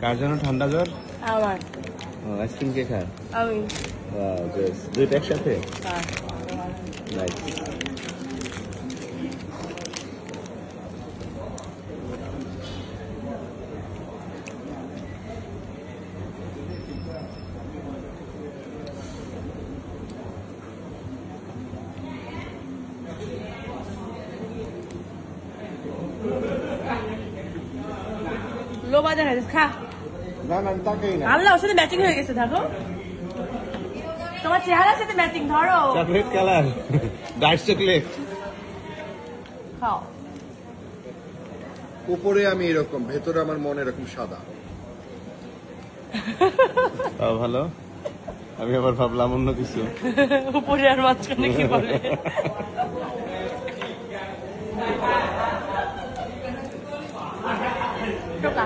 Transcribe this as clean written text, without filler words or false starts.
কার জন্য ঠান্ডা জ্বর? আমার। আইসক্রিম কে খায়? আমি। দুইটা একসাথে? হ্যাঁ। নাইস। লো বাজার হয়েছে, খা। না না তাকেই না। আল্লাহ, ওর সাথে ম্যাচিং হয়ে গেছে, দেখো তোমার চেহারার সাথে ম্যাচিং। ধরো চকলেট কালার, ডার্ক চকলেট। খাও। উপরে আমি এরকম, ভেতরে আমার মন এরকম সাদা। তাও ভালো। আমি আবার ভাবলাম অন্য কিছু। উপরে আর মাঝখানে কি বলে? টোকা।